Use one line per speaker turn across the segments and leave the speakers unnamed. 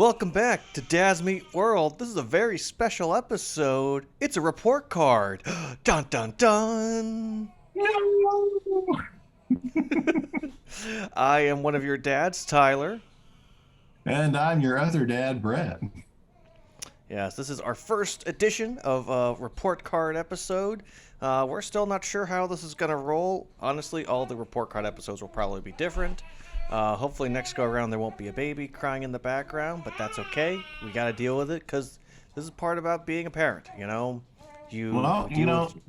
Welcome back to Dad's Meet World. This is a very special episode. It's a report card. Dun dun dun.
No!
I am one of your dads, Tyler.
And I'm your other dad, Brett.
Yes, this is our first edition of a report card episode. We're still not sure how this is going to roll. Honestly, all the report card episodes will probably be different. Hopefully next go around there won't be a baby crying in the background, but that's okay. We got to deal with it because this is part about being a parent, you know?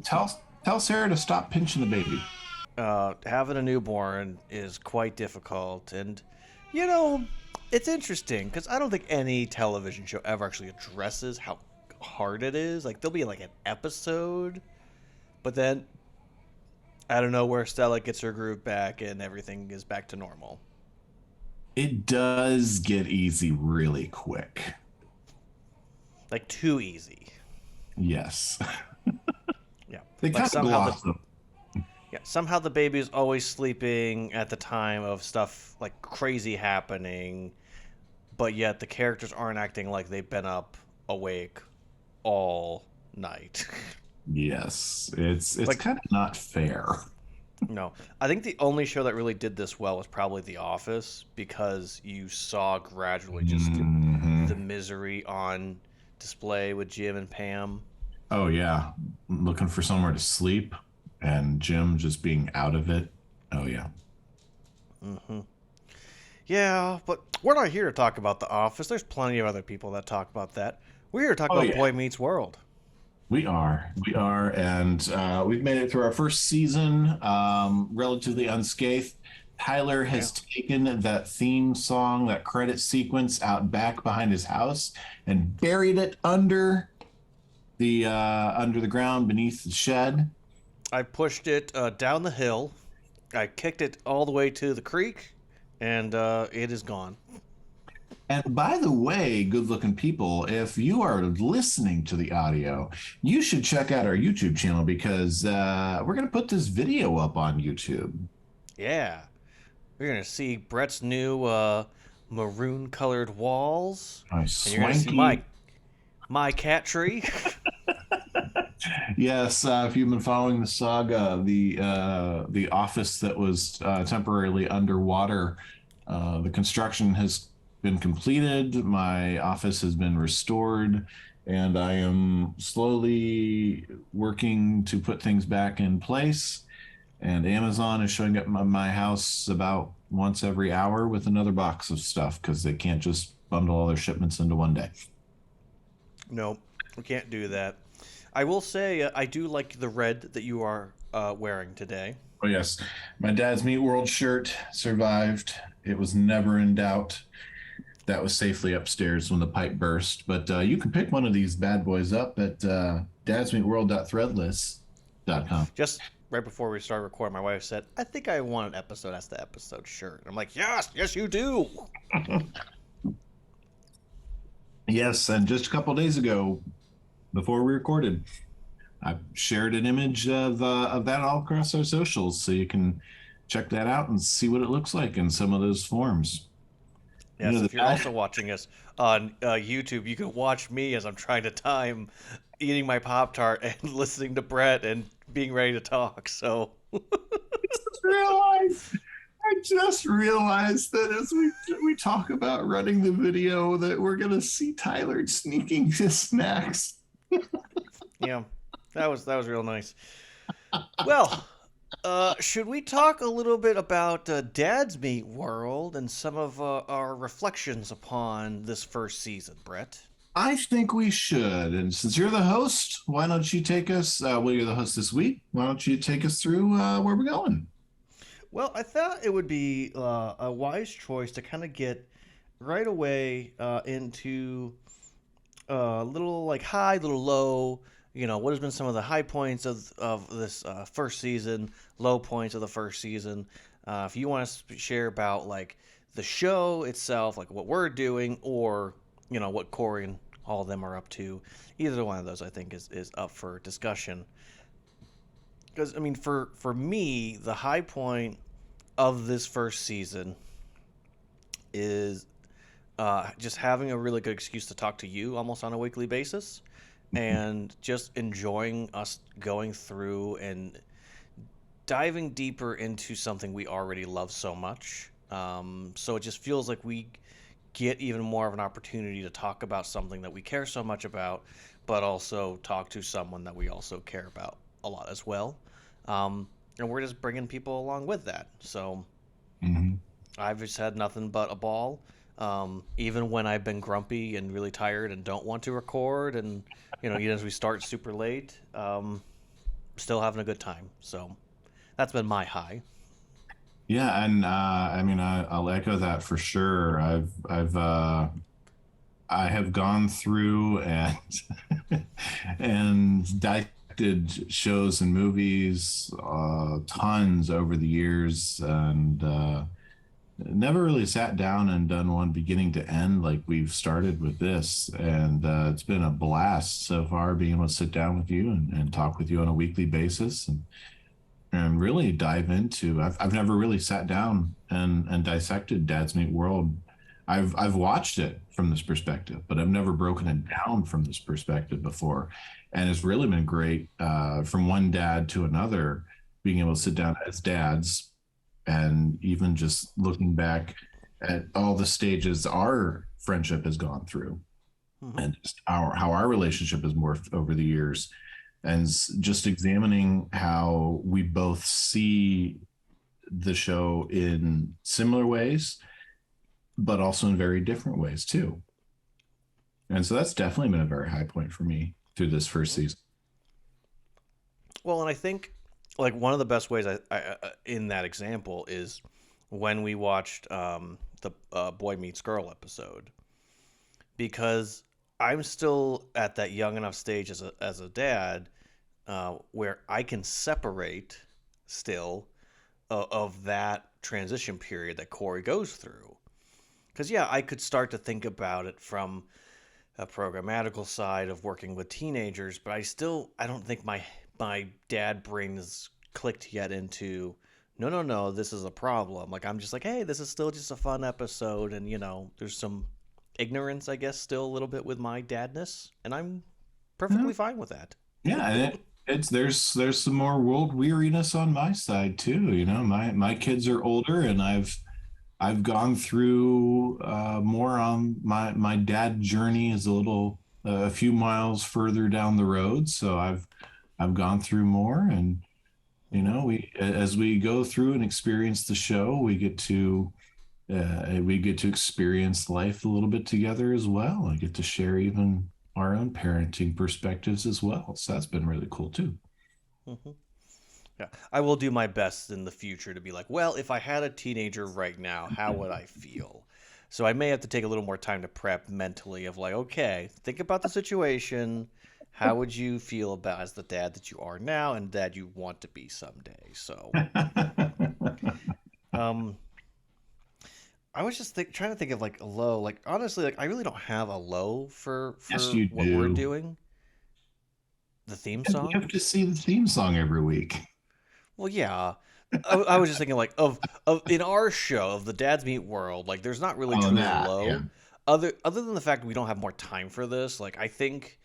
Tell Sarah to stop pinching the baby.
Having a newborn is quite difficult, and, it's interesting because I don't think any television show ever actually addresses how hard it is. Like, there'll be like an episode, but then I don't know where Stella gets her groove back and everything is back to normal.
It does get easy really quick.
Like, too easy.
Yes.
Yeah.
They
Like
kind of gloss them.
Yeah, somehow the baby is always sleeping at the time of stuff like crazy happening, but yet the characters aren't acting like they've been up awake all night.
Yes. It's
Like,
kind of not fair.
no. I think the only show that really did this well was probably The Office, because you saw gradually just
Mhm.
the misery on display with Jim and Pam.
Oh, yeah. Looking for somewhere to sleep and Jim just being out of it. Oh, yeah.
Hmm. Yeah, but we're not here to talk about The Office. There's plenty of other people that talk about that. We're here to talk
Oh,
about
yeah.
Boy Meets World.
We are. And we've made it through our first season relatively unscathed. Tyler
Yeah.
has taken that theme song, that credit sequence out back behind his house and buried it under the ground beneath the shed.
I pushed it down the hill. I kicked it all the way to the creek, and it is gone.
And by the way, good-looking people, if you are listening to the audio, you should check out our YouTube channel because we're going to put this video up on YouTube.
Yeah. We're going to see Brett's new maroon-colored walls.
Nice,
And you're going to see my cat tree.
Yes, if you've been following the saga, the office that was temporarily underwater, the construction has been completed. My office has been restored, and I am slowly working to put things back in place. And Amazon is showing up at my house about once every hour with another box of stuff because they can't just bundle all their shipments into one day.
No, we can't do that. I will say I do like the red that you are wearing today.
Oh, yes. My dad's Meat World shirt survived. It was never in doubt. That was safely upstairs when the pipe burst. But you can pick one of these bad boys up at dadsmeetworld.threadless.com.
Just right before we started recording, my wife said, I think I want an episode. That's the episode shirt. I'm like, yes, you do.
Yes, and just a couple days ago, before we recorded, I shared an image of that all across our socials, so you can check that out and see what it looks like in some of those forms.
Yes, if you're also watching us on YouTube, you can watch me as I'm trying to time eating my Pop-Tart and listening to Brett and being ready to talk. So
I just realized that as we talk about running the video that we're gonna see Tyler sneaking his snacks.
yeah, that was real nice. Well, should we talk a little bit about Dad's Meet World and some of our reflections upon this first season, Brett?
I think we should. And since you're the host, why don't you take us? Well, you're the host this week. Why don't you take us through where we're going?
Well, I thought it would be a wise choice to kind of get right away into a little like high, little low. What has been some of the high points of this first season, low points of the first season. If you want to share about like the show itself, like what we're doing, or what Corey and all of them are up to, either one of those I think is up for discussion. Because I mean, for me, the high point of this first season is just having a really good excuse to talk to you almost on a weekly basis, and just enjoying us going through and diving deeper into something we already love so much. So it just feels like we get even more of an opportunity to talk about something that we care so much about, but also talk to someone that we also care about a lot as well. And we're just bringing people along with that. So
Hmm.
I've just had nothing but a ball. Even when I've been grumpy and really tired and don't want to record, and even as we start super late, still having a good time. So that's been my high.
Yeah, and I mean, I'll echo that for sure. I have gone through and and dissected shows and movies tons over the years, and never really sat down and done one beginning to end like we've started with this. And it's been a blast so far being able to sit down with you and talk with you on a weekly basis and really dive into. I've never really sat down and dissected Dad's Meat World. I've watched it from this perspective, but I've never broken it down from this perspective before, and it's really been great from one dad to another, being able to sit down as dads and even just looking back at all the stages our friendship has gone through
Hmm.
and just how our relationship has morphed over the years and just examining how we both see the show in similar ways, but also in very different ways too. And so that's definitely been a very high point for me through this first season.
Well, and I think like one of the best ways in that example is when we watched the Boy Meets Girl episode, because I'm still at that young enough stage as a dad where I can separate still of that transition period that Corey goes through. Because yeah, I could start to think about it from a programmatical side of working with teenagers, but I don't think my dad brain is clicked yet into no, no, no, this is a problem. Like I'm just like, hey, this is still just a fun episode, and there's some ignorance, I guess, still a little bit with my dadness, and I'm
Yeah,
perfectly fine with that.
yeah, and it's there's some more world weariness on my side too. My kids are older, and I've gone through more on my dad journey is a few miles further down the road. So I've gone through more, and
Hmm.
we as we go through and experience the show, we get to experience life a little bit together as well. I get to share even our own parenting perspectives as well. So that's been really cool too.
Hmm. Yeah, I will do my best in the future to be like, well, if I had a teenager right now, how would I feel? So I may have to take a little more time to prep mentally of like, okay, think about the situation. How would you feel about as the dad that you are now and dad you want to be someday? So, um, I was just trying to think of like a low. Like honestly, like I really don't have a low for
Yes,
for
you
what we're
do.
doing. The theme
You
song.
have to see the theme song every week.
Well, yeah. I was just thinking like of in our show of the Dads Meet World, like there's not really
Oh,
truly a
that, yeah.
low, other than the fact we don't have more time for this. Like I think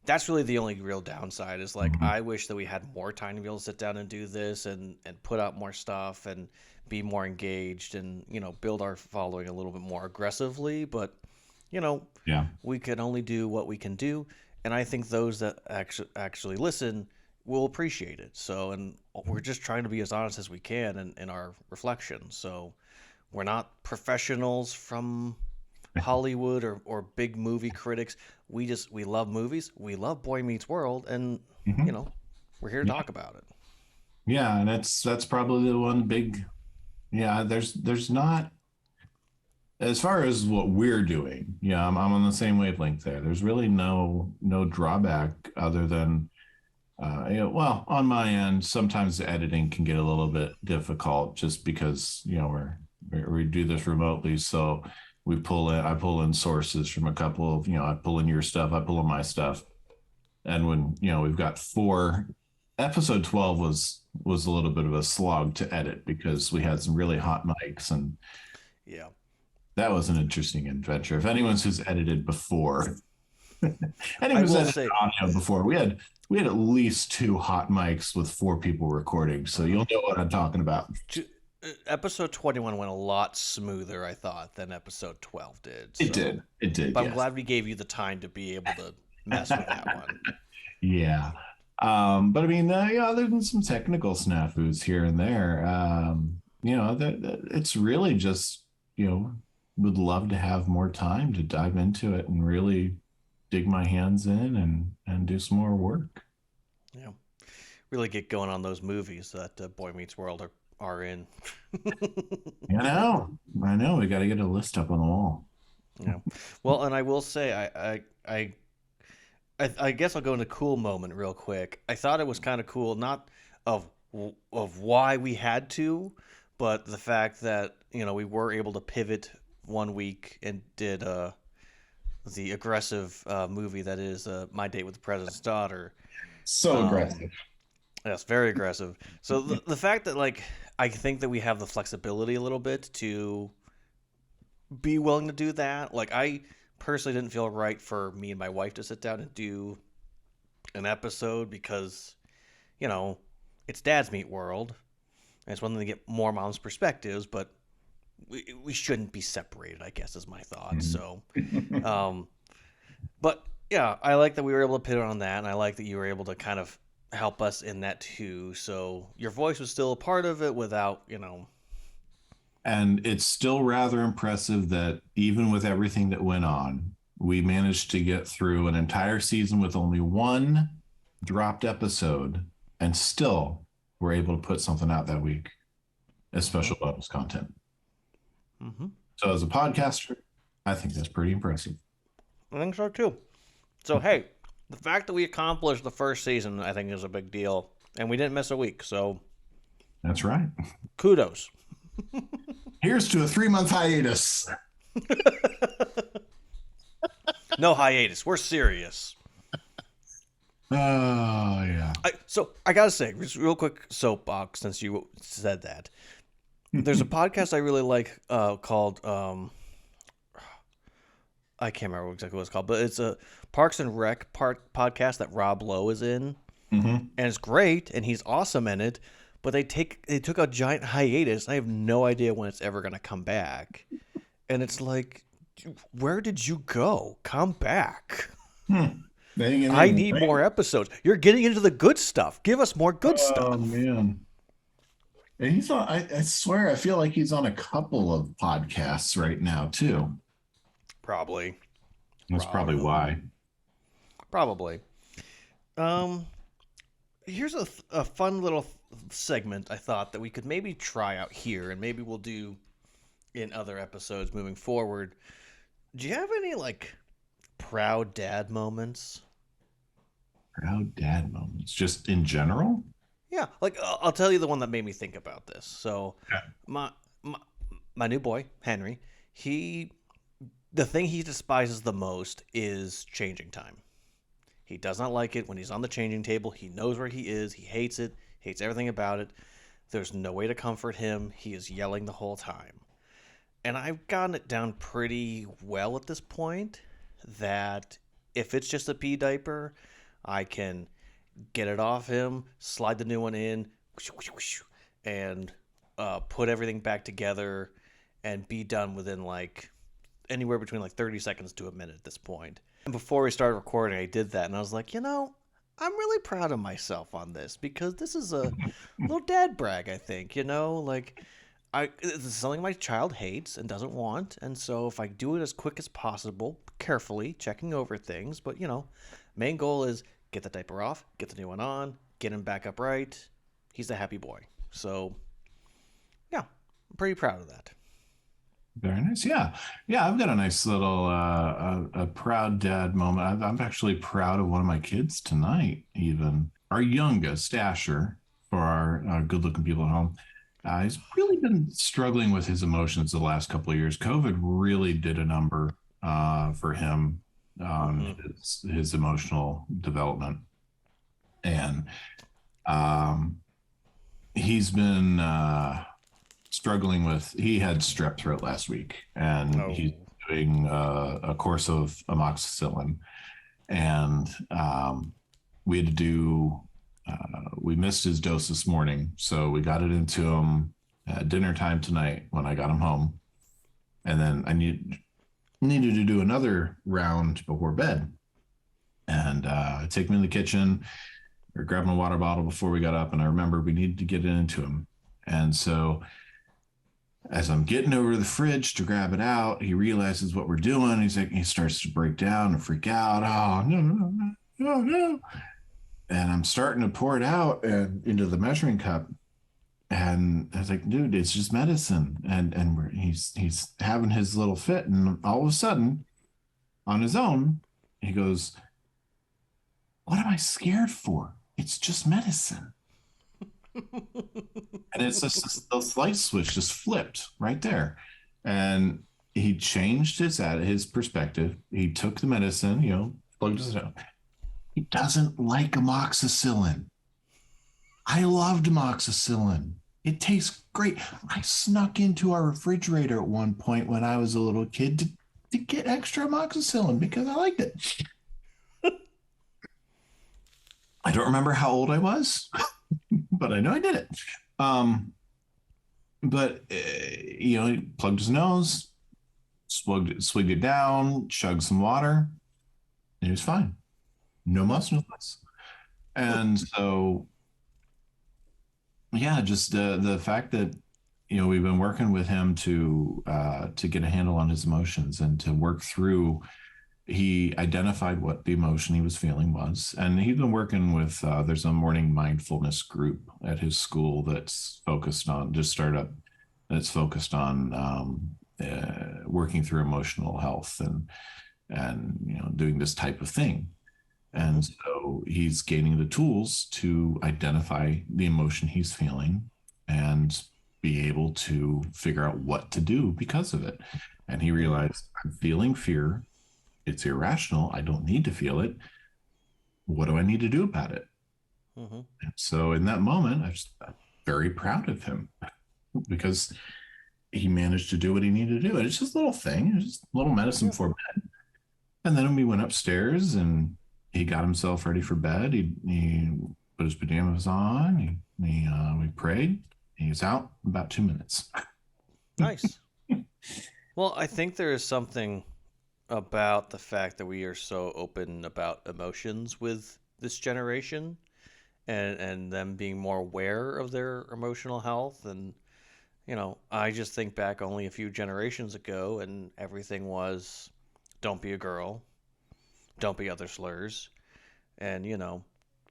that's really the only real downside is like
Mhm.
I wish that we had more time to be able to sit down and do this and put out more stuff and be more engaged and build our following a little bit more aggressively. But you know
Yeah.
we can only do what we can do, and I think those that actually listen will appreciate it. So, and we're just trying to be as honest as we can in our reflections. So, we're not professionals from Hollywood or big movie critics. We love movies. We love Boy Meets World, and you
Mhm.
know, we're here to
Yeah.
talk about it.
Yeah, and that's probably the one big. Yeah, there's not, as far as what we're doing. Yeah, I'm on the same wavelength there. There's really no drawback other than well, on my end, sometimes the editing can get a little bit difficult just because we do this remotely. So I pull in sources from a couple of, I pull in your stuff, I pull in my stuff, and when we've got four. Episode 12 was a little bit of a slog to edit because we had some really hot mics and
Yeah.
That was an interesting adventure. If anyone's who's edited before,
I
anyone's
will
edited
say,
audio before, we had at least two hot mics with four people recording, so
uh,
you'll know what I'm talking about.
episode 21 went a lot smoother, I thought, than episode 12 did.
It
So,
did. It did.
but I'm
Yes.
glad we gave you the time to be able to mess with that one.
Yeah. But I mean, yeah, other than some technical snafus here and there, it's really just, would love to have more time to dive into it and really dig my hands in and do some more work.
Yeah, really get going on those movies that Boy Meets World are in.
I know. We got to get a list up on the wall.
Yeah. Well, and I will say, I guess I'll go into cool moment real quick. I thought it was kind of cool, not of of why we had to, but the fact that we were able to pivot one week and did the aggressive movie that is My Date with the President's Daughter.
So
Um,
aggressive.
yes, very aggressive. So the fact that like I think that we have the flexibility a little bit to be willing to do that. Like I personally didn't feel right for me and my wife to sit down and do an episode because, you know, it's Dad's Meat World. And it's one thing to get more moms' perspectives, but we shouldn't be separated, I guess is my thought. So, um, but yeah, I like that we were able to pivot on that, and I like that you were able to kind of help us in that too. So your voice was still a part of it without,
And it's still rather impressive that even with everything that went on, we managed to get through an entire season with only one dropped episode and still were able to put something out that week as
hmm
special bonus content.
hmm
So, as a podcaster, I think that's pretty impressive.
I think so too. So hey, the fact that we accomplished the first season, I think, is a big deal, and we didn't miss a week. So
That's right.
kudos.
Here's to a 3-month hiatus.
No hiatus. We're serious.
Oh, yeah.
I gotta say, just real quick soapbox since you said that. There's a podcast I really like called I can't remember exactly what it's called, but it's a Parks and Rec podcast that Rob Lowe is in,
Mm-hmm.
and it's great, and he's awesome in it. But they took a giant hiatus. And I have no idea when it's ever gonna come back, and it's like, where did you go? Come back.
Hmm.
I need more episodes. You're getting into the good stuff. Give us more good
Oh,
stuff.
man. And he's on, I swear, I feel like he's on a couple of podcasts right now, too.
Probably.
That's probably why.
Probably. Um, here's a fun little segment I thought that we could maybe try out here, and maybe we'll do in other episodes moving forward. Do you have any like proud dad moments?
Proud dad moments, just in general.
Yeah, like I'll tell you the one that made me think about this. So,
Yeah.
my my, my new boy Henry, he the thing he despises the most is changing time. He does not like it when he's on the changing table. He knows where he is. He hates it. Hates everything about it. There's no way to comfort him. He is yelling the whole time. And I've gotten it down pretty well at this point that if it's just a pee diaper, I can get it off him, slide the new one in, and put everything back together and be done within like anywhere between like 30 seconds to a minute at this point. And before we started recording, I did that and I was like, I'm really proud of myself on this because this is a little dad brag, I think, like this is something my child hates and doesn't want, and so if I do it as quick as possible, carefully checking over things, but main goal is get the diaper off, get the new one on, get him back upright. He's a happy boy. So, yeah, I'm pretty proud of that.
Very nice. Yeah. Yeah. I've got a nice little a proud dad moment. I'm actually proud of one of my kids tonight, even our youngest, Asher, for our good looking people at home. He's really been struggling with his emotions the last couple of years. COVID really did a number for him on his emotional development. And he's been struggling with, he had strep throat last week, and he's
Oh.
doing a course of amoxicillin. And we had to do, we missed his dose this morning. So we got it into him at dinner time tonight when I got him home. And then I needed to do another round before bed. And I take him in the kitchen, or grab my water bottle before we got up. And I remember we needed to get it into him. And so as I'm getting over to the fridge to grab it out, he realizes what we're doing. He's like, he starts to break down and freak out. Oh, no, no, no, no, no. And I'm starting to pour it out and into the measuring cup. And I was like, dude, it's just medicine. And he's having his little fit. And all of a sudden, on his own, he goes, what am I scared for? It's just medicine. And it's just the light switch just flipped right there. And he changed his perspective. He took the medicine, plugged it out. He doesn't like amoxicillin. I loved amoxicillin. It tastes great. I snuck into our refrigerator at one point when I was a little kid to get extra amoxicillin because I liked it. I don't remember how old I was, but I know I did it. But he plugged his nose, swigged it down, chugged some water, and he was fine. No muss, no fuss. And so, yeah, just the fact that we've been working with him to get a handle on his emotions and to work through. He identified what the emotion he was feeling was, and he's been working with. There's a morning mindfulness group at his school that's focused on just startup. That's focused on working through emotional health and doing this type of thing. And so he's gaining the tools to identify the emotion he's feeling and be able to figure out what to do because of it. And he realized, I'm feeling fear. It's irrational. I don't need to feel it. What do I need to do about it? And so in that moment, I'm very proud of him because he managed to do what he needed to do. And it's just a little thing. It's just a little medicine for bed. And then we went upstairs and he got himself ready for bed. He put his pajamas on. We prayed. He was out in about 2 minutes.
Nice. Well, I think there is something about the fact that we are so open about emotions with this generation and them being more aware of their emotional health. And, I just think back only a few generations ago and everything was don't be a girl, don't be other slurs. And,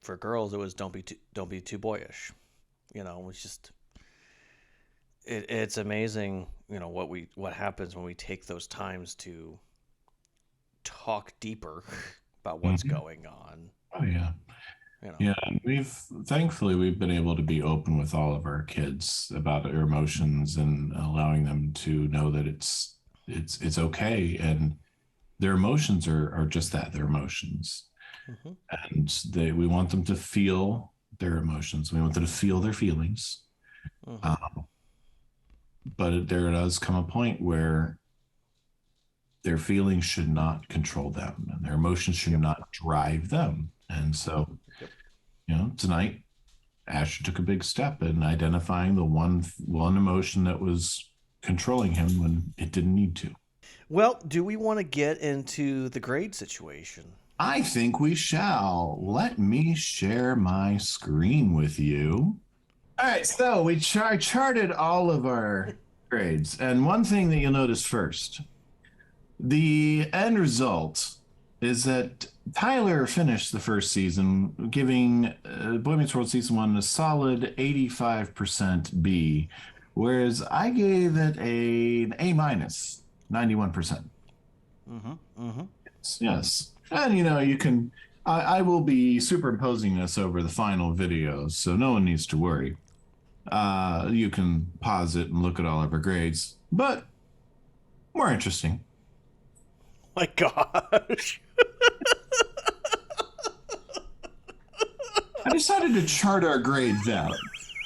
for girls, it was don't be too boyish. It was just, it's amazing, what happens when we take those times to talk deeper about what's going on.
Oh yeah. Yeah, thankfully we've been able to be open with all of our kids about their emotions and allowing them to know that it's okay, and their emotions are just that, they're emotions. And we want them to feel their emotions. We want them to feel their feelings. But there does come a point where their feelings should not control them and their emotions should not drive them. And so, tonight, Asher took a big step in identifying the one emotion that was controlling him when it didn't need to.
Well, do we want to get into the grade situation?
I think we shall. Let me share my screen with you. All right, so we charted all of our grades. And one thing that you'll notice first, the end result is that Tyler finished the first season giving Boy Meets World Season 1 a solid 85% B, whereas I gave it an A-, 91%. Yes. And, you can, I will be superimposing this over the final video, so no one needs to worry. You can pause it and look at all of our grades, but more interesting.
My gosh.
I decided to chart our grades out.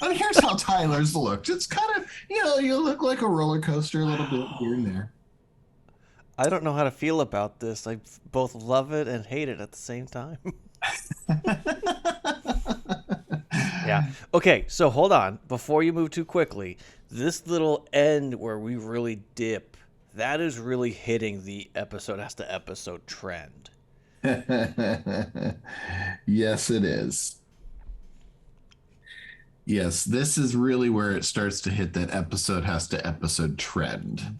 And here's how Tyler's looked. It's kind of, You look like a roller coaster a little bit here and there.
I don't know how to feel about this. I both love it and hate it at the same time. Yeah. Okay, so hold on. Before you move too quickly, this little end where we really dip, that is really hitting the episode as to episode trend.
Yes, it is. Yes, this is really where it starts to hit that episode has to episode trend.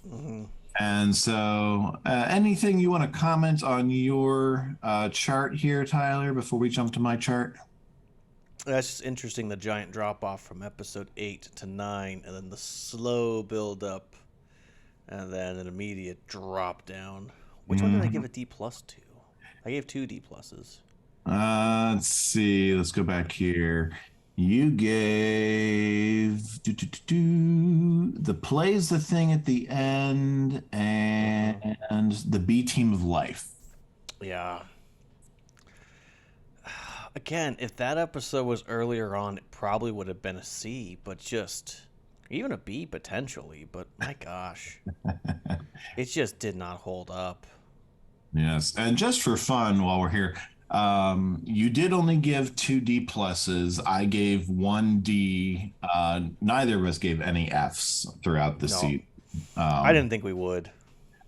Hmm.
And so, anything you want to comment on your chart here, Tyler, before we jump to my chart?
That's just interesting, the giant drop off from episode 8 to 9, and then the slow build up, and then an immediate drop down. Which one did I give a D plus to? I gave 2 D pluses.
Let's see. Let's go back here. You gave the plays the thing at the end and the B team of life.
Yeah. Again, if that episode was earlier on, it probably would have been a C, but just even a B potentially. But my gosh, it just did not hold up.
Yes, and just for fun, while we're here, you did only give 2 D pluses. I gave 1 D. Neither of us gave any Fs throughout the
No,
season.
I didn't think we would.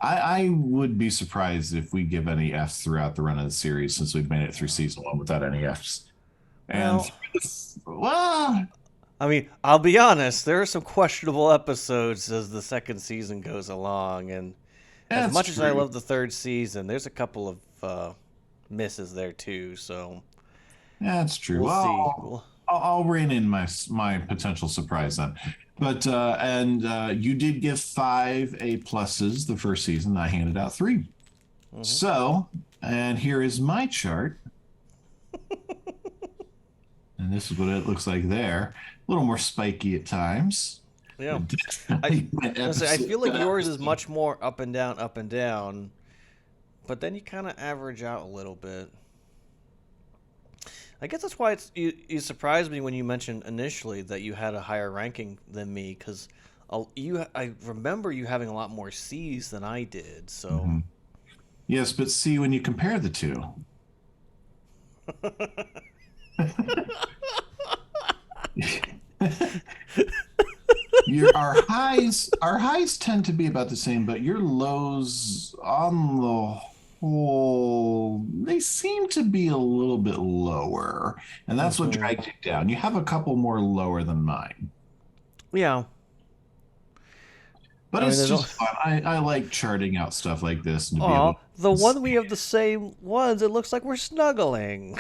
I would be surprised if we give any Fs throughout the run of the series since we've made it through season 1 without any Fs. And
Well,
well,
I mean, I'll be honest, there are some questionable episodes as the second season goes along, and as
that's
much as I
true.
love the third season, there's a couple of misses there too. So
That's true.
we'll see.
I'll rein in my potential surprise then. But you did give 5 A pluses the first season. I handed out 3.
Mhm.
So, and here is my chart. And this is what it looks like there. A little more spiky at times.
Yeah, I,
Went
I
episode
feel like
to
yours is
episode.
much more up and down, but then you kind of average out a little bit. I guess that's why you surprised me when you mentioned initially that you had a higher ranking than me, because I remember you having a lot more C's than I did. So
Mhm. Yes, but see, when you compare the two, our highs tend to be about the same, but your lows on the whole, they seem to be a little bit lower, and that's what
hmm,
drags you down. You have a couple more lower than mine,
yeah,
but
I mean,
it's
there's
just fun. I like charting out stuff like this and to be able
aw, the
to
one we have the same ones. It looks like we're snuggling.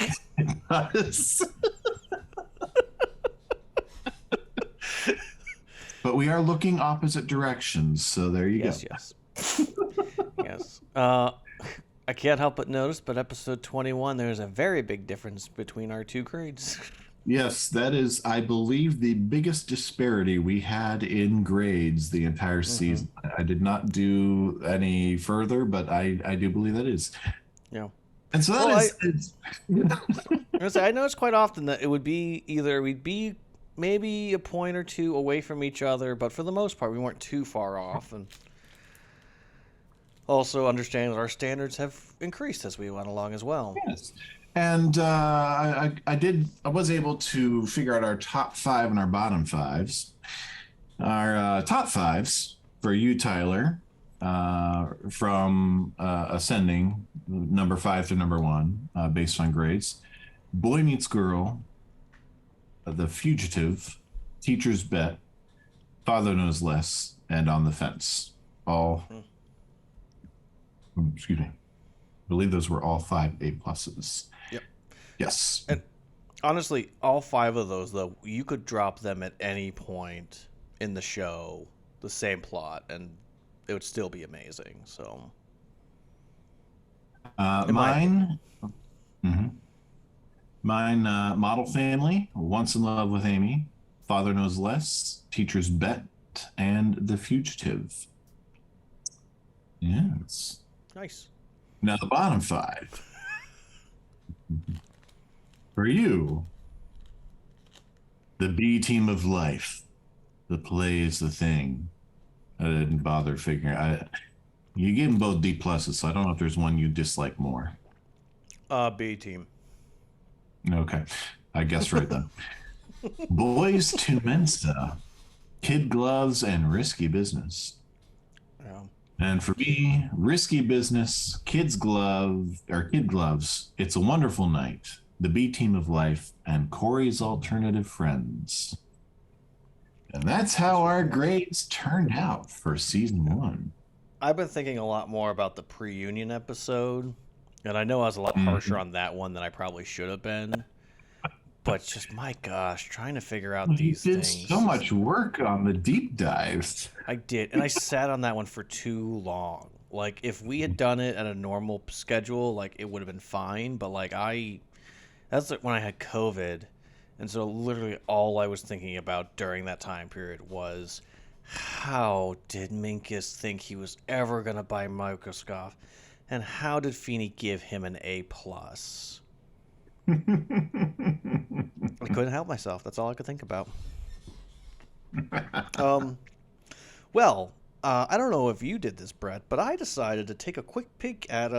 but we are looking opposite directions, so there you go.
Yes, yes, yes. I can't help but notice, but episode 21, there's a very big difference between our two grades.
Yes, that is, I believe, the biggest disparity we had in grades the entire
Hmm.
season. I did not do any further, but I do believe that is.
Yeah.
And so that
Well,
is
I notice quite often that it would be either we'd be maybe a point or two away from each other, but for the most part, we weren't too far off. And also understanding that our standards have increased as we went along as well.
yes. And I was able to figure out our top 5 and our bottom 5s. Our top 5s for you, Tyler, from ascending number 5 to number 1, based on grades. Boy Meets Girl, The Fugitive, Teacher's Bet, Father Knows Less, and On the Fence. All,
Mm.
excuse me, I believe those were all 5 A pluses.
Yep.
Yes.
And honestly, all 5 of those, though, you could drop them at any point in the show, the same plot, and it would still be amazing. So, in my opinion.
Mine, mhm. Mine, Model Family, Once in Love with Amy, Father Knows Less, Teacher's Bet, and The Fugitive. Yes.
Nice.
Now the bottom 5 for you, the B team of life. the play is the thing. I didn't bother figuring. You gave them both D pluses, so I don't know if there's one you dislike more.
B team.
Okay, I guess right then. Boys to Mensa, Kid Gloves, and Risky Business.
Yeah.
And for me, Risky Business, Kid Gloves, It's a Wonderful Night, The B Team of Life, and Corey's Alternative Friends. And that's how our grades turned out for season one.
I've been thinking a lot more about the pre-union episode, and I know I was a lot harsher
Mhm.
on that one than I probably should have been. But just my gosh, trying to figure out
Well, you
these
did so
things.
much work on the deep dives.
I did, and I sat on that one for too long. Like if we had done it at a normal schedule, like it would have been fine. But like that's like when I had COVID, and so literally all I was thinking about during that time period was how did Minkus think he was ever gonna buy Microscope, and how did Feeney give him an A plus? I couldn't help myself. That's all I could think about. Um, well, I don't know if you did this, Brett, but I decided to take a quick peek at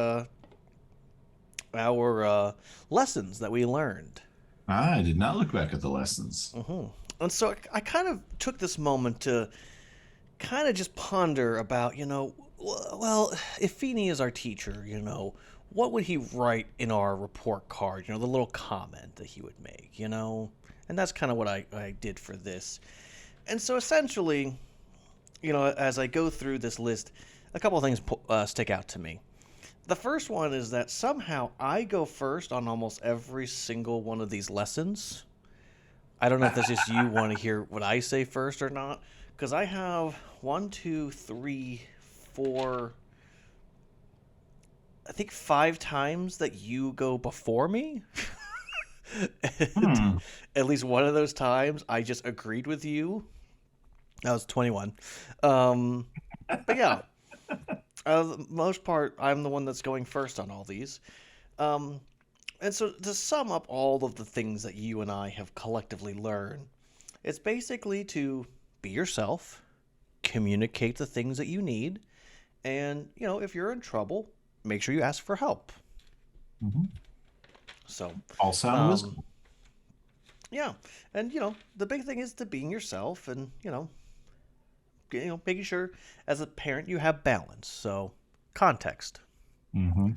our lessons that we learned.
I did not look back at the lessons.
And so I kind of took this moment to kind of just ponder about, well, if Feeney is our teacher, what would he write in our report card? The little comment that he would make, And that's kind of what I did for this. And so essentially, as I go through this list, a couple of things stick out to me. The first one is that somehow I go first on almost every single one of these lessons. I don't know if that's just you want to hear what I say first or not, because I have 1, 2, 3, 4, I think 5 times that you go before me. And
Hmm.
at least one of those times I just agreed with you. That was 21. But yeah, the most part, I'm the one that's going first on all these. Um, and so to sum up all of the things that you and I have collectively learned, it's basically to be yourself, communicate the things that you need, and, if you're in trouble, make sure you ask for help.
Mhm.
So,
All sound
um,
wisdom.
yeah. And, the big thing is to being yourself and, making sure as a parent you have balance. So, context.
Hmm.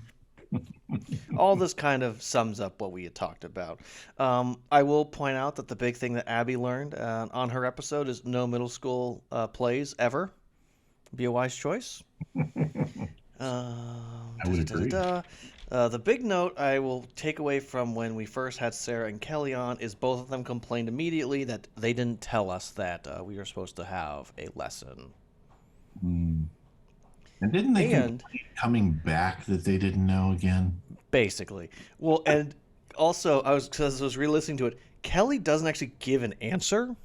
All this kind of sums up what we had talked about. I will point out that the big thing that Abby learned on her episode is no middle school plays ever. Be a wise choice.
I would agree.
The big note I will take away from when we first had Sarah and Kelly on is both of them complained immediately that they didn't tell us that we were supposed to have a lesson.
Mm. And didn't they
And
complain coming back that they didn't know again?
basically, well, and also because I was re-listening to it, Kelly doesn't actually give an answer.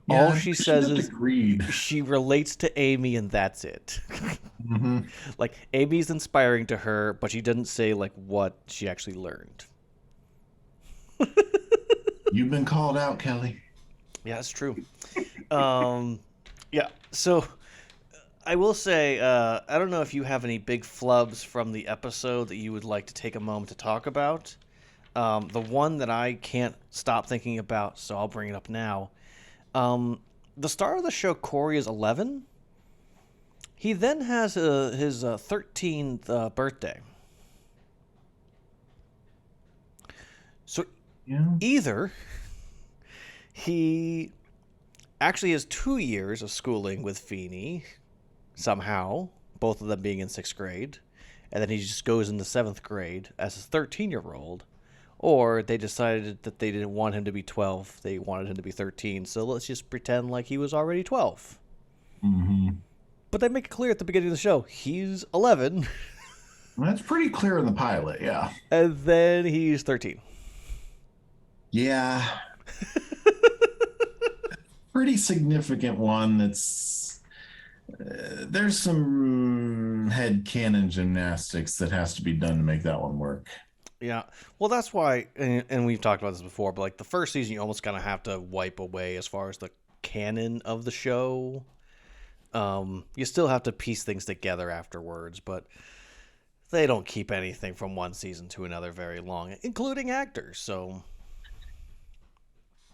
All
Yeah,
she
she
says
just
is
agreed.
she relates to Amy, and that's it.
Hmm.
Like Amy's inspiring to her, but she doesn't say like what she actually learned.
You've been called out, Kelly.
Yeah, it's true. Um, yeah. So I will say, I don't know if you have any big flubs from the episode that you would like to take a moment to talk about. The one that I can't stop thinking about, so I'll bring it up now. The star of the show, Corey, is 11. He then has his 13th birthday. So
Yeah.
either he actually has 2 years of schooling with Feeney, somehow, both of them being in 6th grade, and then he just goes into 7th grade as a 13-year-old, or they decided that they didn't want him to be 12, they wanted him to be 13, so let's just pretend like he was already 12.
Hmm.
But they make it clear at the beginning of the show, he's 11,
That's pretty clear in the pilot. Yeah.
and then he's 13.
Yeah. Pretty significant one. There's some head canon gymnastics that has to be done to make that one work.
Yeah, well, that's why, and we've talked about this before, but like the first season, you almost kind of have to wipe away as far as the canon of the show. You still have to piece things together afterwards, but they don't keep anything from one season to another very long, including actors. So,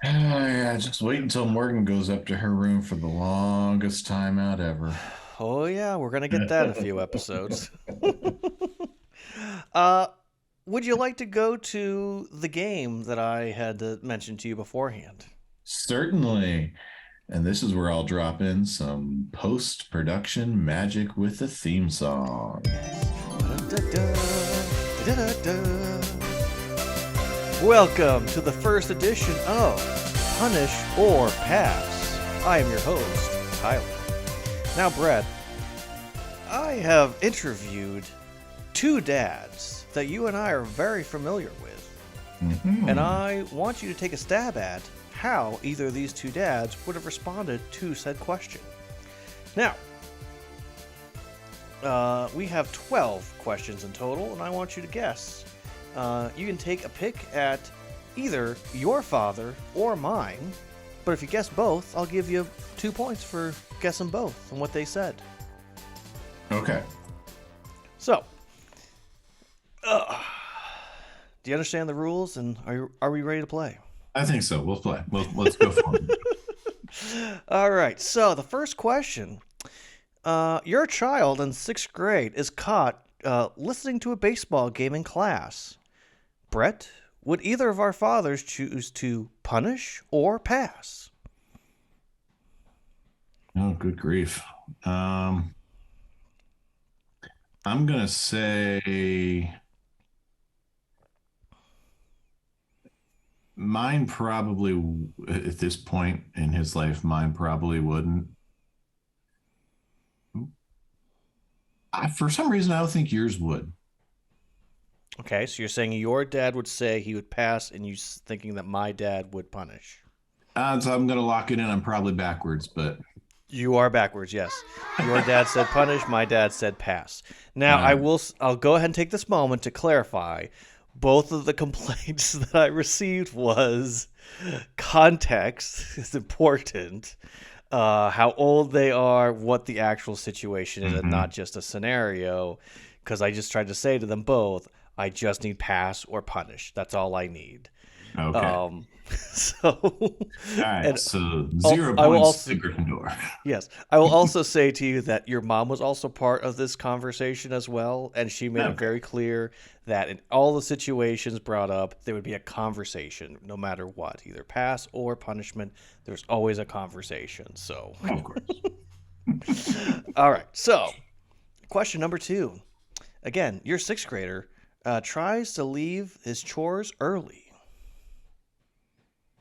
Yeah, just wait until Morgan goes up to her room for the longest time out ever.
oh yeah, we're gonna get that in a few episodes. uh, would you like to go to the game that I had mentioned to you beforehand?
Certainly. And this is where I'll drop in some post-production magic with the theme song.
Welcome to the first edition of Punish or Pass. I am your host, Tyler. Now, Brett, I have interviewed two dads that you and I are very familiar with. And I want you to take a stab at how either of these two dads would have responded to said question. Now, we have 12 questions in total, and I want you to guess. You can take a pick at either your father or mine, but if you guess both, I'll give you 2 points for guessing both and what they said.
Okay.
So, do you understand the rules, and are we ready to play?
I think so. We'll play. Let's go for it.
All right. So the first question: your child in 6th grade is caught listening to a baseball game in class. Brett, would either of our fathers choose to punish or pass?
Oh, good grief. I'm gonna say mine probably, at this point in his life, mine probably wouldn't. For some reason, I don't think yours would.
Okay, so you're saying your dad would say he would pass, and you thinking that my dad would punish.
So I'm going to lock it in. I'm probably backwards, but
You are backwards, yes. Your dad said punish, my dad said pass. Now, I'll go ahead and take this moment to clarify. Both of the complaints that I received was context is important, how old they are, what the actual situation is, and not just a scenario. Because I just tried to say to them both, I just need pass or punish. That's all I need.
okay.
So,
All right.
and
So
I will
0 points
also,
to Gryffindor.
yes, I will also say to you that your mom was also part of this conversation as well, and she made it very clear that in all the situations brought up, there would be a conversation, no matter what, either pass or punishment. There's always a conversation. So,
Of course.
all right. So, question number 2. Again, your 6th grader tries to leave his chores early.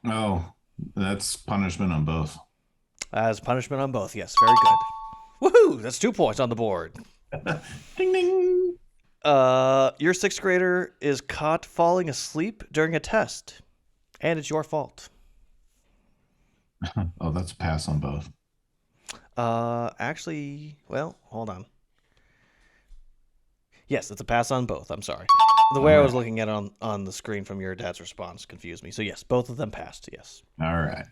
Oh, that's punishment on both.
As punishment on both, yes, very good. Woohoo! That's 2 points on the board.
Ding ding.
Your 6th grader is caught falling asleep during a test, and it's your fault.
Oh, that's a pass on both.
Actually, well, hold on. Yes, it's a pass on both. I'm sorry. The way I was looking at it on the screen from your dad's response confused me. So yes, both of them passed, yes.
All right.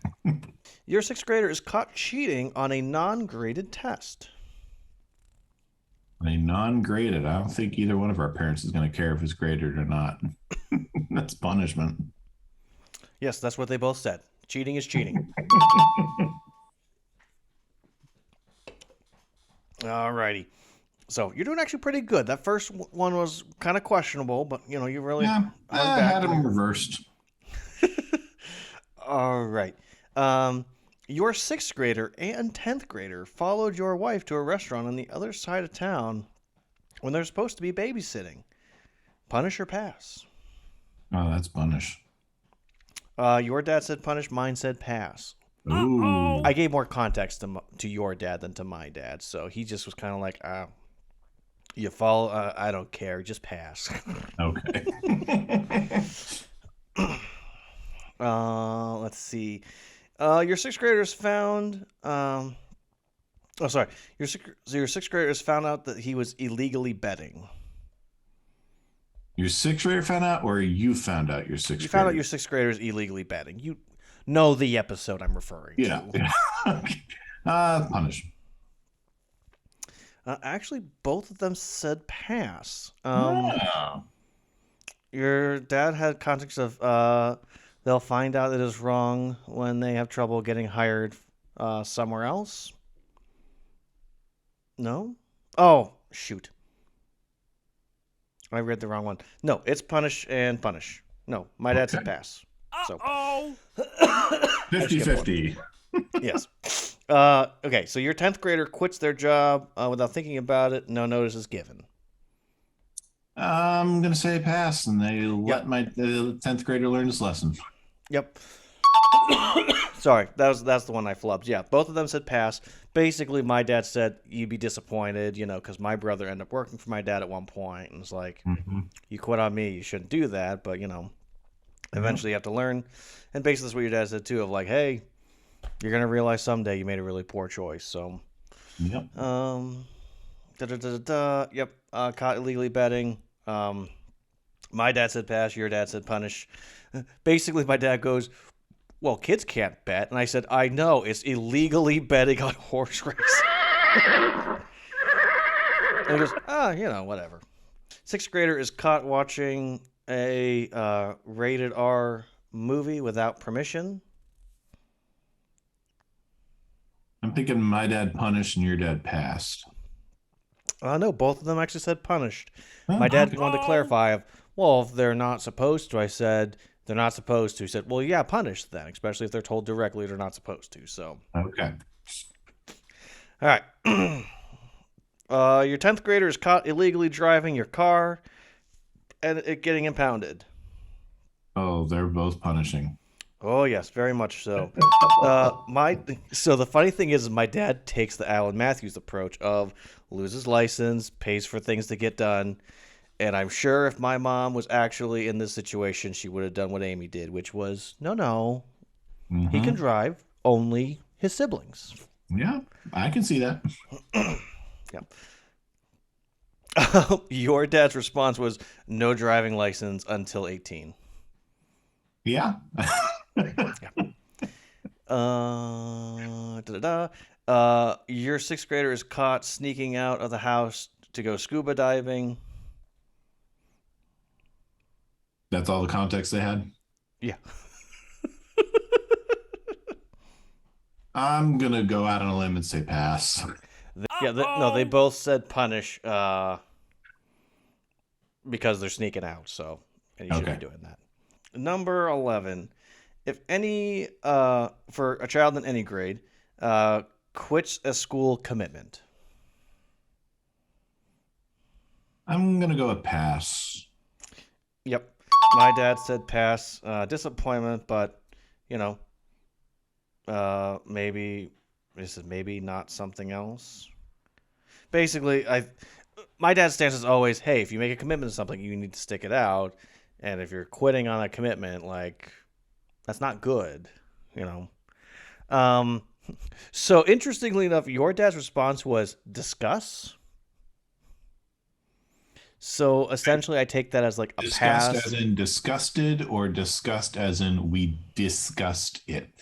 Your 6th grader is caught cheating on a non-graded test.
A non-graded. I don't think either one of our parents is going to care if it's graded or not. That's punishment.
Yes, that's what they both said. Cheating is cheating. Alrighty. So you're doing actually pretty good. That first one was kind of questionable, but you really
I had them reversed.
All right. Your 6th grader and 10th grader followed your wife to a restaurant on the other side of town when they're supposed to be babysitting. Punish or pass?
Oh, that's punish.
Your dad said punish. Mine said pass.
Ooh.
I gave more context to your dad than to my dad, so he just was kind of like, you follow, I don't care, just pass.
Okay.
Let's see. Your 6th graders found. Your 6th graders found out that he was illegally betting.
Your 6th grader found out, or you found out your 6th grader?
You found out your 6th graders illegally betting. You know the episode I'm referring to.
Yeah. Punish.
Actually, both of them said pass.
Oh.
Your dad had context of they'll find out it is wrong when they have trouble getting hired somewhere else. No? Oh, shoot. I read the wrong one. No, it's punish and punish. No, my dad said
Okay.
pass. So
Oh,
50-50.
yes. Okay, so your 10th grader quits their job without thinking about it. No notice is given.
I'm gonna say pass, and they
Yep.
let my 10th grader learn his lesson.
Yep. Sorry, that's the one I flubbed. Yeah, both of them said pass. Basically, my dad said you'd be disappointed, because my brother ended up working for my dad at one point, and it's like, you quit on me, you shouldn't do that, but eventually you have to learn. And basically, that's what your dad said too, of like, hey, you're gonna realize someday you made a really poor choice. So,
Yep.
Yep. Caught illegally betting. My dad said pass. Your dad said punish. Basically, my dad goes, well, kids can't bet. And I said, I know. It's illegally betting on horse races. And he goes, whatever. 6th grader is caught watching a rated R movie without permission.
I'm thinking my dad punished and your dad passed.
No, both of them actually said punished.
Oh,
My dad
okay.
wanted to clarify, well, if they're not supposed to, I said, they're not supposed to. He said, well, yeah, punish then, especially if they're told directly they're not supposed to. So,
Okay.
all right. Your 10th grader is caught illegally driving your car and it getting impounded.
Oh, they're both punishing.
Oh, yes, very much so. So the funny thing is my dad takes the Alan Matthews approach of loses license, pays for things to get done. And I'm sure if my mom was actually in this situation, she would have done what Amy did, which was, no, he can drive, only his siblings.
Yeah, I can see that.
Yep. Your dad's response was no driving license until 18.
Yeah.
Your 6th grader is caught sneaking out of the house to go scuba diving.
That's all the context they had?
Yeah.
I'm going to go out on a limb and say pass.
They both said punish because they're sneaking out, so and you shouldn't be doing that. Number 11. If any, for a child in any grade, quits a school commitment.
I'm going to go with pass.
Yep. My dad said pass. Disappointment, but, maybe this is maybe not something else. Basically, my dad's stance is always, hey, if you make a commitment to something, you need to stick it out. And if you're quitting on a commitment, that's not good, So interestingly enough, your dad's response was discuss. So essentially, I take that as a
Disgust
pass.
as in disgusted, or disgust as in we discussed it?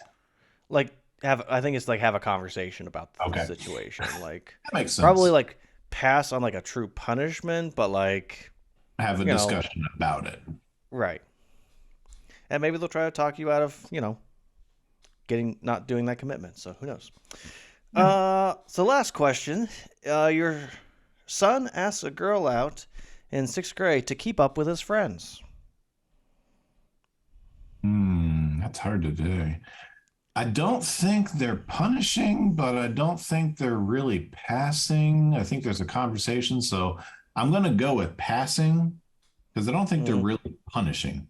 I think it's have a conversation about the
Okay.
situation.
That makes sense.
Probably pass on a true punishment, but
have a discussion about it.
right. And maybe they'll try to talk you out of, not doing that commitment. So who knows? So last question. Your son asks a girl out in 6th grade to keep up with his friends.
That's hard to do. I don't think they're punishing, but I don't think they're really passing. I think there's a conversation. So I'm going to go with passing because I don't think they're really punishing.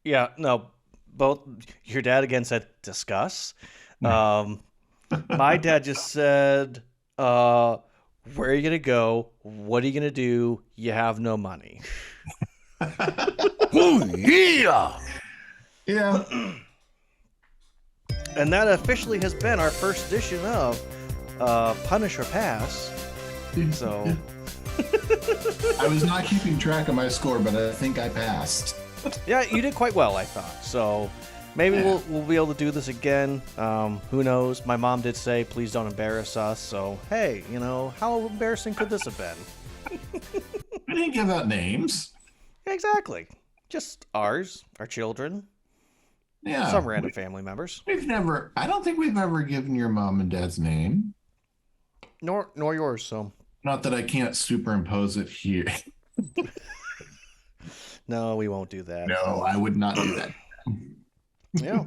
Yeah, no, both your dad again said discuss. My dad just said, where are you going to go? What are you going to do? You have no money.
oh yeah.
Yeah.
And that officially has been our first edition of Punish or Pass. So
I was not keeping track of my score, but I think I passed.
yeah, you did quite well, I thought. So Maybe we'll be able to do this again. Who knows? My mom did say, please don't embarrass us. So, hey, how embarrassing could this have been?
I didn't give out names.
Exactly. Just ours, our children,
Yeah.
some random family members.
I don't think we've ever given your mom and dad's name.
Nor yours, so.
Not that I can't superimpose it here.
No, we won't do that.
No, I would not do that.
Yeah.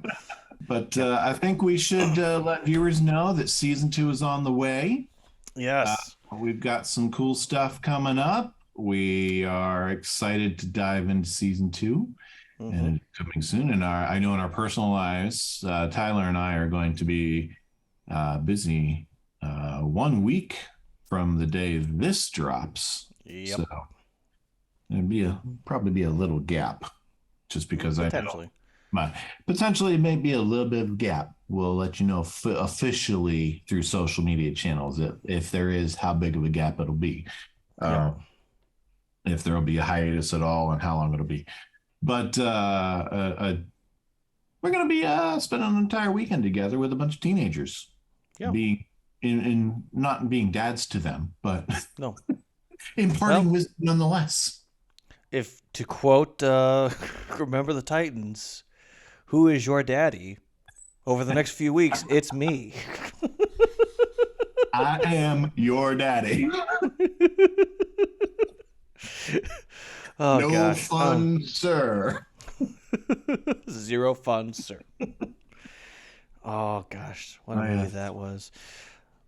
But I think we should let viewers know that season 2 is on the way.
Yes.
We've got some cool stuff coming up. We are excited to dive into season 2, and it's coming soon. And I know in our personal lives, Tyler and I are going to be busy 1 week from the day this drops.
Yep.
So it'd probably be a little gap, just because
Potentially.
Potentially maybe a little bit of gap. We'll let you know officially through social media channels if there is, how big of a gap it'll be. If there will be a hiatus at all, and how long it'll be. But we're going to be spending an entire weekend together with a bunch of teenagers.
Yeah.
Not being dads to them, but
no,
imparting wisdom nonetheless.
If to quote Remember the Titans, who is your daddy? Over the next few weeks, it's me.
I am your daddy.
Oh,
no
gosh.
fun, sir.
Zero fun, sir. Oh gosh, what a movie that was.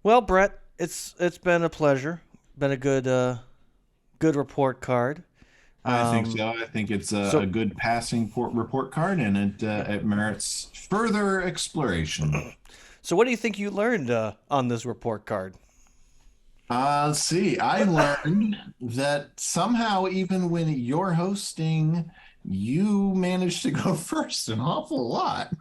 Well, Brett, it's been a pleasure. Been a good report card.
I think so. I think it's a good passing report card, and it merits further exploration.
So what do you think you learned on this report card?
Let's see. I learned that somehow, even when you're hosting, you managed to go first an awful lot.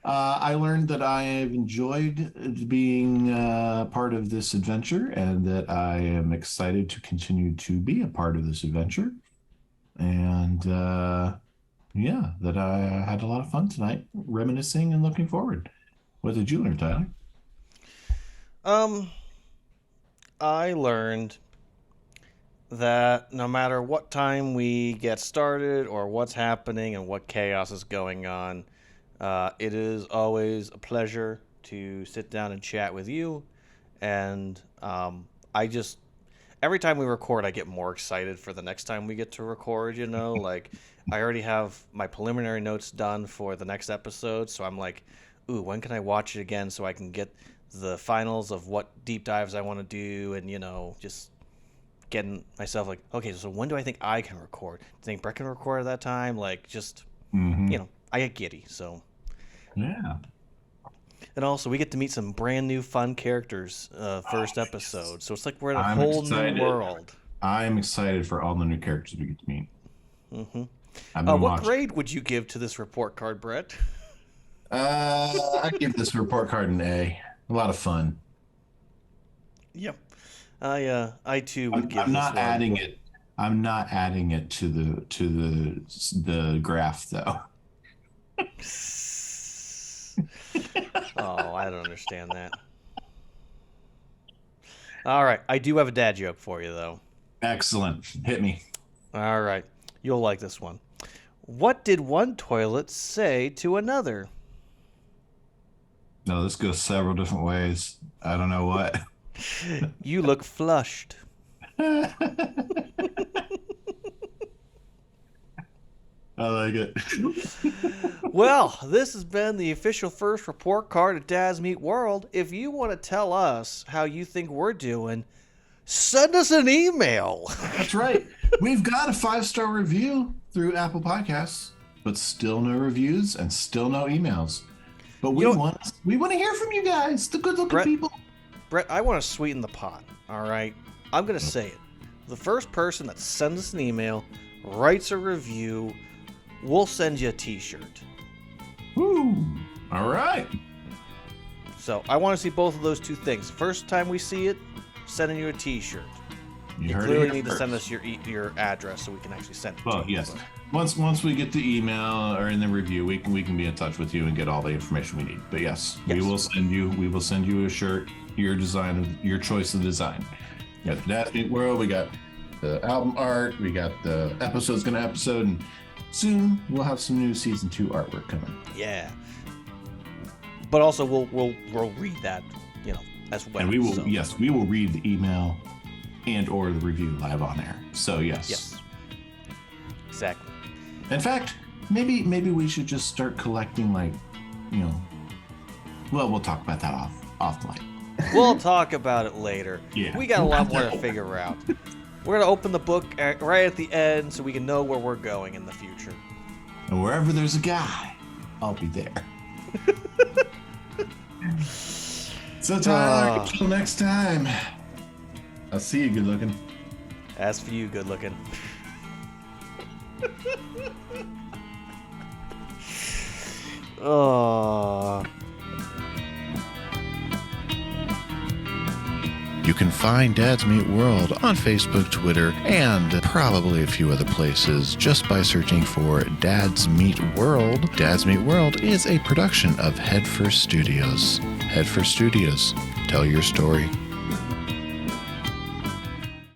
I learned that I have enjoyed being part of this adventure, and that I am excited to continue to be a part of this adventure. And that I had a lot of fun tonight, reminiscing and looking forward. What did you learn, Tyler?
I learned that no matter what time we get started or what's happening and what chaos is going on, it is always a pleasure to sit down and chat with you. And every time we record, I get more excited for the next time we get to record, like I already have my preliminary notes done for the next episode. So I'm like, ooh, when can I watch it again so I can get the finals of what deep dives I want to do, and just getting myself like, okay, so when do I think I can record? Do you think Brett can record at that time? Like, just I get giddy. So
yeah.
And also, we get to meet some brand new fun characters first episode, so it's like we're in a whole new world.
I'm excited for all the new characters we get to meet.
What grade would you give to this report card, Brett?
I'd give this report card an A. A lot of fun.
Yep. I too would give.
I'm not adding it. I'm not adding it to the graph though.
Oh, I don't understand that. All right, I do have a dad joke for you though.
Excellent. Hit me.
All right, you'll like this one. What did one toilet say to another?
No, this goes several different ways. I don't know what.
You look flushed.
I like it.
Well, this has been the official first report card at Dads Meet World. If you want to tell us how you think we're doing, send us an email.
That's right. We've got a 5-star review through Apple Podcasts, but still no reviews and still no emails. But we want to hear from you guys, the good-looking people.
Brett, I want to sweeten the pot, all right? I'm going to say it. The first person that sends us an email, writes a review, we'll send you a t-shirt.
Woo! All right.
So I want to see both of those two things. First time we see it, sending you a t-shirt. You
heard
clearly
it
need to
first.
send us your address so we can actually send it
Well,
to you.
yes. Once we get the email or in the review, we can be in touch with you and get all the information we need. But yes, we will send you a shirt, your design of your choice of design. We got the Dads Meet World, we got the album art, we got the episode's gonna episode, and soon we'll have some new season 2 artwork coming.
Yeah. But also we'll read that, as well.
And we will read the email and or the review live on air. So yes.
Yes. Exactly.
In fact, maybe we should just start collecting, like, well, we'll talk about that offline.
We'll talk about it later.
Yeah.
We got a lot more to figure out. We're gonna open the book right at the end so we can know where we're going in the future.
And wherever there's a guy, I'll be there. So Tyler, until next time, I'll see you, good looking.
As for you, good looking. Oh.
You can find Dads Meet World on Facebook, Twitter, and probably a few other places just by searching for Dads Meet World. Dads Meet World is a production of Headfirst Studios. Headfirst Studios. Tell your story.